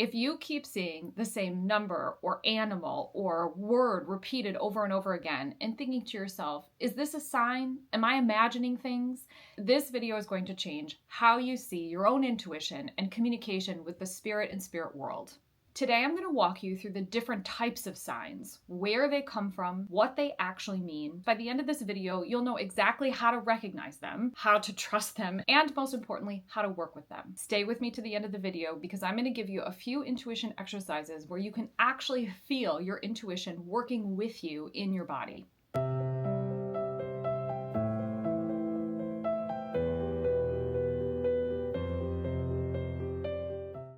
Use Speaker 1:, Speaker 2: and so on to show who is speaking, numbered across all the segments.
Speaker 1: If you keep seeing the same number or animal or word repeated over and over again and thinking to yourself, is this a sign? Am I imagining things? This video is going to change how you see your own intuition and communication with the spirit and spirit world. Today, I'm going to walk you through the different types of signs, where they come from, what they actually mean. By the end of this video, you'll know exactly how to recognize them, how to trust them, and most importantly, how to work with them. Stay with me to the end of the video because I'm going to give you a few intuition exercises where you can actually feel your intuition working with you in your body.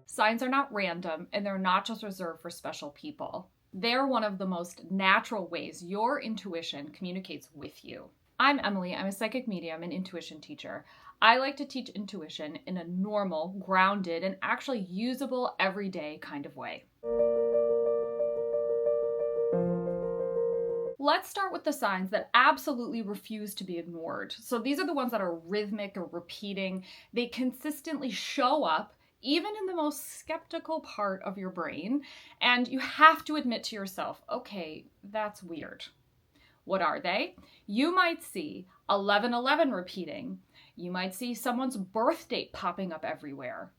Speaker 1: Signs are not random, and they're not just reserved for special people. They're one of the most natural ways your intuition communicates with you. I'm Emily. I'm a psychic medium and intuition teacher. I like to teach intuition in a normal, grounded, and actually usable everyday kind of way. Let's start with the signs that absolutely refuse to be ignored. So these are the ones that are rhythmic or repeating. They consistently show up even in the most skeptical part of your brain, and you have to admit to yourself, okay, that's weird. What are they? You might see 1111 repeating. You might see someone's birth date popping up everywhere.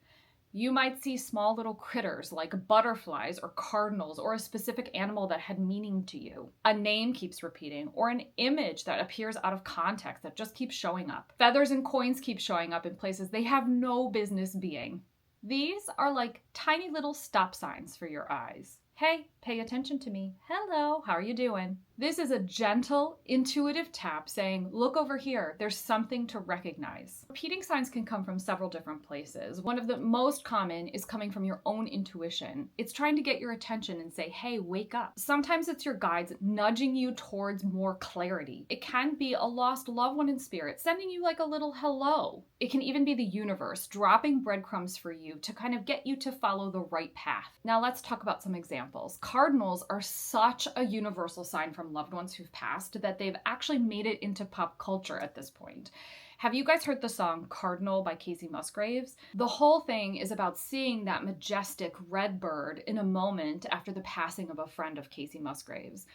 Speaker 1: You might see small little critters like butterflies or cardinals or a specific animal that had meaning to you. A name keeps repeating, or an image that appears out of context that just keeps showing up. Feathers and coins keep showing up in places they have no business being. These are like tiny little stop signs for your eyes. Hey, pay attention to me. Hello, how are you doing? This is a gentle, intuitive tap saying, look over here, there's something to recognize. Repeating signs can come from several different places. One of the most common is coming from your own intuition. It's trying to get your attention and say, hey, wake up. Sometimes it's your guides nudging you towards more clarity. It can be a lost loved one in spirit, sending you like a little hello. It can even be the universe dropping breadcrumbs for you to kind of get you to follow the right path. Now let's talk about some examples. Cardinals are such a universal sign from loved ones who've passed that they've actually made it into pop culture at this point. Have you guys heard the song Cardinal by Casey Musgraves? The whole thing is about seeing that majestic red bird in a moment after the passing of a friend of Casey Musgraves.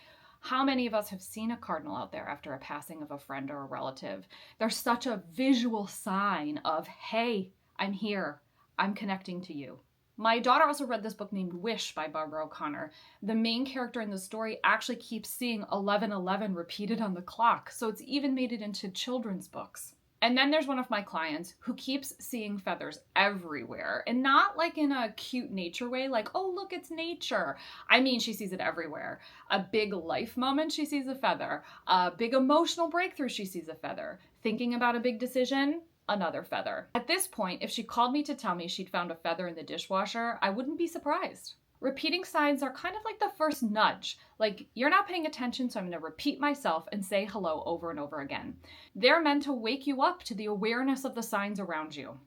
Speaker 1: How many of us have seen a cardinal out there after a passing of a friend or a relative? They're such a visual sign of, hey, I'm here, I'm connecting to you. My daughter also read this book named Wish by Barbara O'Connor. The main character in the story actually keeps seeing 1111 repeated on the clock, so it's even made it into children's books. And then there's one of my clients who keeps seeing feathers everywhere, and not like in a cute nature way, like, oh, look, it's nature. I mean, she sees it everywhere. A big life moment, she sees a feather. A big emotional breakthrough, she sees a feather. Thinking about a big decision, another feather. At this point, if she called me to tell me she'd found a feather in the dishwasher, I wouldn't be surprised. Repeating signs are kind of like the first nudge. Like, you're not paying attention, so I'm going to repeat myself and say hello over and over again. They're meant to wake you up to the awareness of the signs around you.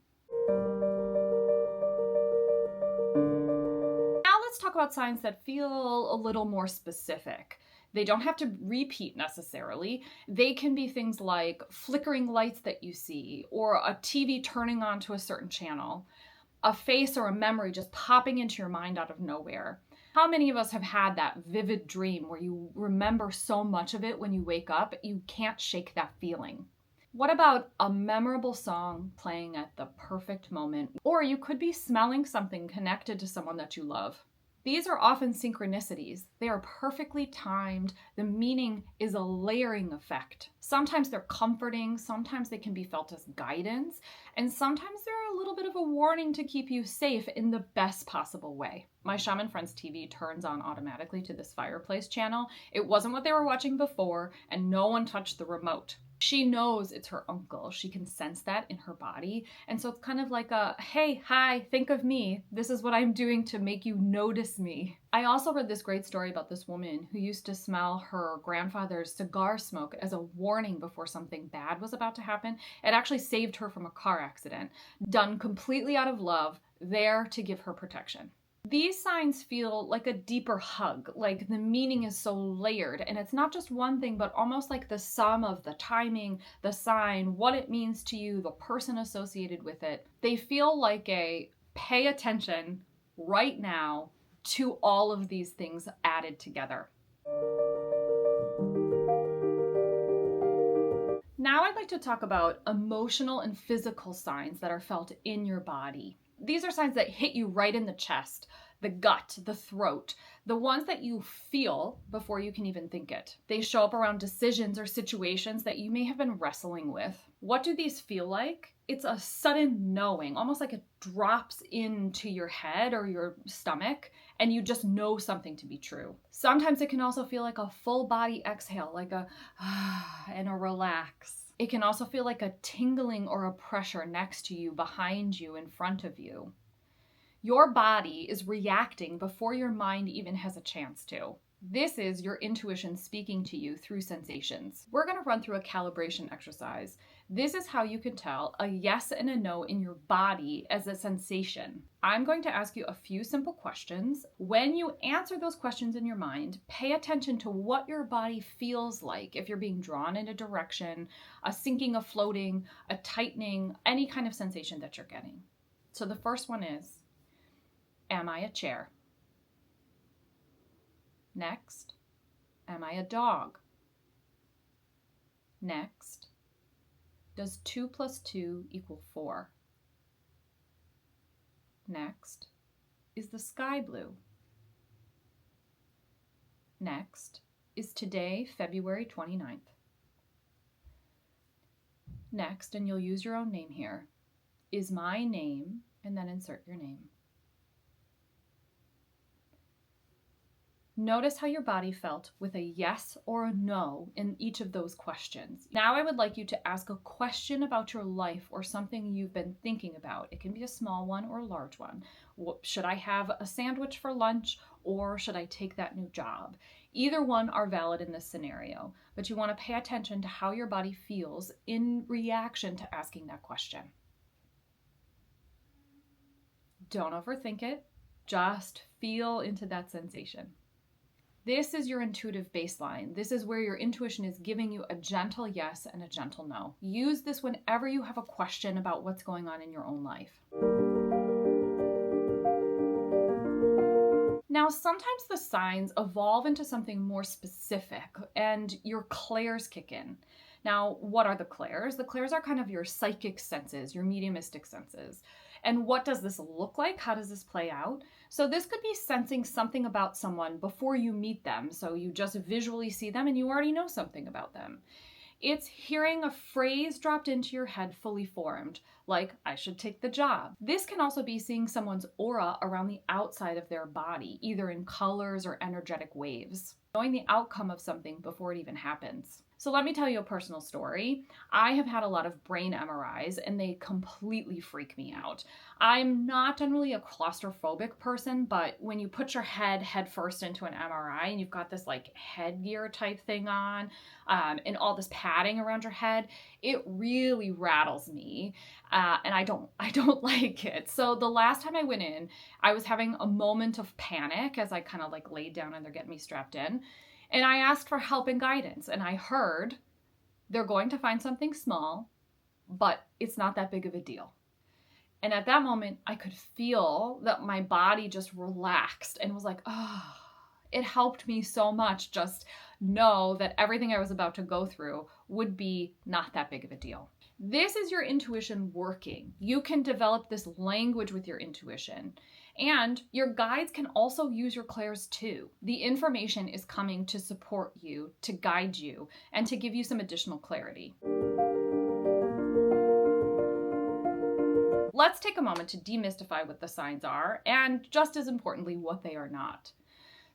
Speaker 1: Now let's talk about signs that feel a little more specific. They don't have to repeat necessarily. They can be things like flickering lights that you see, or a TV turning on to a certain channel, a face or a memory just popping into your mind out of nowhere. How many of us have had that vivid dream where you remember so much of it when you wake up, you can't shake that feeling? What about a memorable song playing at the perfect moment? Or you could be smelling something connected to someone that you love. These are often synchronicities. They are perfectly timed. The meaning is a layering effect. Sometimes they're comforting, sometimes they can be felt as guidance, and sometimes they're a little bit of a warning to keep you safe in the best possible way. My Shaman Friends TV turns on automatically to this fireplace channel. It wasn't what they were watching before, and no one touched the remote. She knows it's her uncle. She can sense that in her body. And so it's kind of like a, hey, hi, think of me. This is what I'm doing to make you notice me. I also read this great story about this woman who used to smell her grandfather's cigar smoke as a warning before something bad was about to happen. It actually saved her from a car accident, done completely out of love, there to give her protection. These signs feel like a deeper hug, like the meaning is so layered, and it's not just one thing, but almost like the sum of the timing, the sign, what it means to you, the person associated with it. They feel like a pay attention, right now to all of these things added together. Now I'd like to talk about emotional and physical signs that are felt in your body. These are signs that hit you right in the chest, the gut, the throat, the ones that you feel before you can even think it. They show up around decisions or situations that you may have been wrestling with. What do these feel like? It's a sudden knowing, almost like it drops into your head or your stomach, and you just know something to be true. Sometimes it can also feel like a full body exhale, like a and a relax. It can also feel like a tingling or a pressure next to you, behind you, in front of you. Your body is reacting before your mind even has a chance to. This is your intuition speaking to you through sensations. We're going to run through a calibration exercise. This is how you can tell a yes and a no in your body as a sensation. I'm going to ask you a few simple questions. When you answer those questions in your mind, pay attention to what your body feels like. If you're being drawn in a direction, a sinking, a floating, a tightening, any kind of sensation that you're getting. So the first one is, am I a chair? Next, am I a dog? Next, does 2 + 2 = 4? Next, is the sky blue? Next, is today February 29th? Next, and you'll use your own name here, is my name, and then insert your name. Notice how your body felt with a yes or a no in each of those questions. Now I would like you to ask a question about your life or something you've been thinking about. It can be a small one or a large one. Should I have a sandwich for lunch, or should I take that new job? Either one are valid in this scenario, but you want to pay attention to how your body feels in reaction to asking that question. Don't overthink it. Just feel into that sensation. This is your intuitive baseline. This is where your intuition is giving you a gentle yes and a gentle no. Use this whenever you have a question about what's going on in your own life. Now, sometimes the signs evolve into something more specific and your clairs kick in. Now, what are the clairs? The clairs are kind of your psychic senses, your mediumistic senses. And what does this look like? How does this play out? So this could be sensing something about someone before you meet them. So you just visually see them and you already know something about them. It's hearing a phrase dropped into your head fully formed, like, I should take the job. This can also be seeing someone's aura around the outside of their body, either in colors or energetic waves. Knowing the outcome of something before it even happens. So let me tell you a personal story. I have had a lot of brain MRIs and they completely freak me out. I'm not generally a claustrophobic person, but when you put your head first into an MRI and you've got this like headgear type thing on and all this padding around your head, it really rattles me and I don't like it. So the last time I went in, I was having a moment of panic as I kind of like laid down and they're getting me strapped in. And I asked for help and guidance, and I heard they're going to find something small, but it's not that big of a deal. And at that moment, I could feel that my body just relaxed and was like, oh, it helped me so much just know that everything I was about to go through would be not that big of a deal. This is your intuition working. You can develop this language with your intuition. And your guides can also use your clairs too. The information is coming to support you, to guide you, and to give you some additional clarity. Let's take a moment to demystify what the signs are, and just as importantly, what they are not.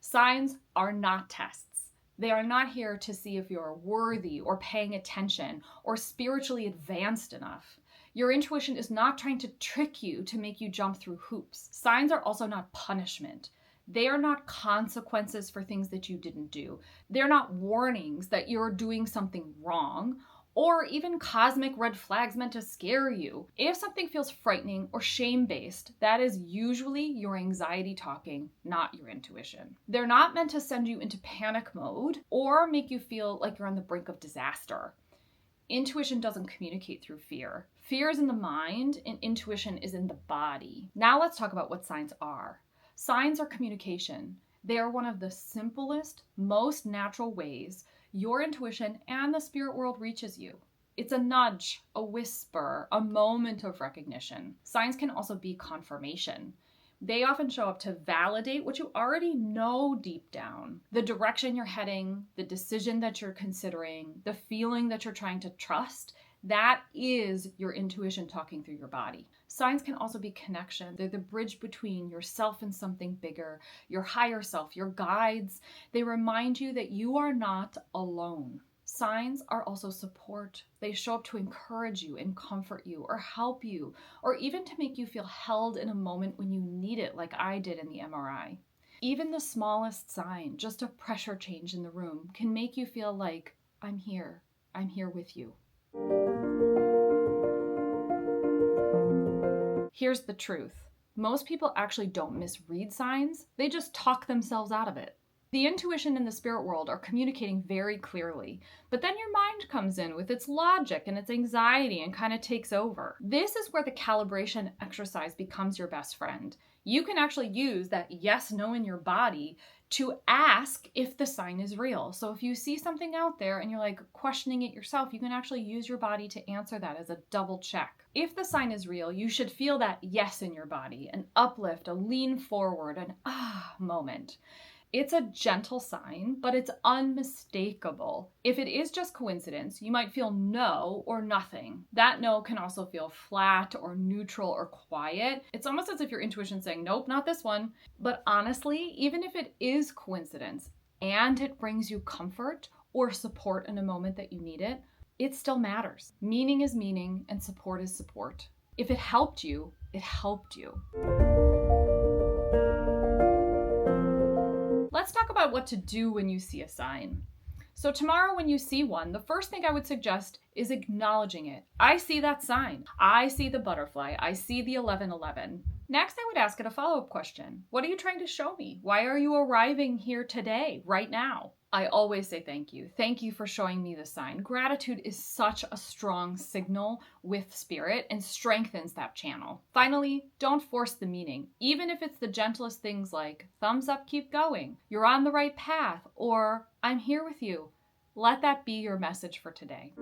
Speaker 1: Signs are not tests. They are not here to see if you're worthy or paying attention or spiritually advanced enough. Your intuition is not trying to trick you to make you jump through hoops. Signs are also not punishment. They are not consequences for things that you didn't do. They're not warnings that you're doing something wrong, or even cosmic red flags meant to scare you. If something feels frightening or shame-based, that is usually your anxiety talking, not your intuition. They're not meant to send you into panic mode or make you feel like you're on the brink of disaster. Intuition doesn't communicate through fear. Fear is in the mind and intuition is in the body. Now let's talk about what signs are. Signs are communication. They are one of the simplest, most natural ways your intuition and the spirit world reaches you. It's a nudge, a whisper, a moment of recognition. Signs can also be confirmation. They often show up to validate what you already know deep down. The direction you're heading, the decision that you're considering, the feeling that you're trying to trust, that is your intuition talking through your body. Signs can also be connection. They're the bridge between yourself and something bigger, your higher self, your guides. They remind you that you are not alone. Signs are also support. They show up to encourage you and comfort you or help you, or even to make you feel held in a moment when you need it, like I did in the MRI. Even the smallest sign, just a pressure change in the room, can make you feel like, I'm here with you. Here's the truth. Most people actually don't misread signs. They just talk themselves out of it. The intuition and the spirit world are communicating very clearly, but then your mind comes in with its logic and its anxiety and kind of takes over. This is where the calibration exercise becomes your best friend. You can actually use that yes, no in your body to ask if the sign is real. So if you see something out there and you're like questioning it yourself, you can actually use your body to answer that as a double check. If the sign is real, you should feel that yes in your body, an uplift, a lean forward, an moment. It's a gentle sign, but it's unmistakable. If it is just coincidence, you might feel no or nothing. That no can also feel flat or neutral or quiet. It's almost as if your intuition's saying, nope, not this one. But honestly, even if it is coincidence and it brings you comfort or support in a moment that you need it, it still matters. Meaning is meaning and support is support. If it helped you, it helped you. Let's talk about what to do when you see a sign. So tomorrow when you see one, the first thing I would suggest is acknowledging it. I see that sign. I see the butterfly. I see the 1111. Next, I would ask it a follow-up question. What are you trying to show me? Why are you arriving here today, right now? I always say thank you. Thank you for showing me the sign. Gratitude is such a strong signal with spirit and strengthens that channel. Finally, don't force the meaning. Even if it's the gentlest things like, thumbs up, keep going, you're on the right path, or I'm here with you. Let that be your message for today.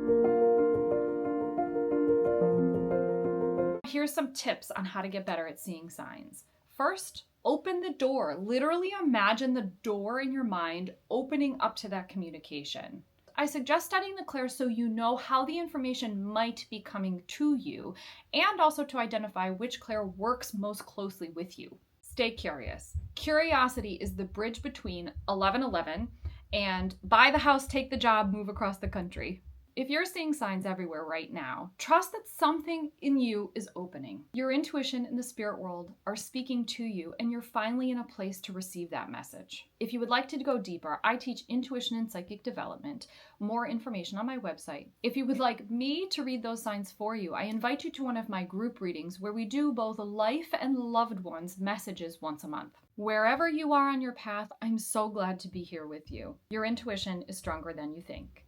Speaker 1: Here's some tips on how to get better at seeing signs. First, open the door. Literally imagine the door in your mind opening up to that communication. I suggest studying the clairs so you know how the information might be coming to you, and also to identify which clair works most closely with you. Stay curious. Curiosity is the bridge between 1111 and buy the house, take the job, move across the country. If you're seeing signs everywhere right now, trust that something in you is opening. Your intuition and the spirit world are speaking to you, and you're finally in a place to receive that message. If you would like to go deeper, I teach intuition and psychic development. More information on my website. If you would like me to read those signs for you, I invite you to one of my group readings where we do both life and loved ones messages once a month. Wherever you are on your path, I'm so glad to be here with you. Your intuition is stronger than you think.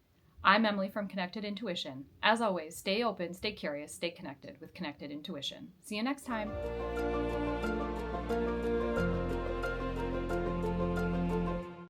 Speaker 1: I'm Emily from Connected Intuition. As always, stay open, stay curious, stay connected with Connected Intuition. See you next time.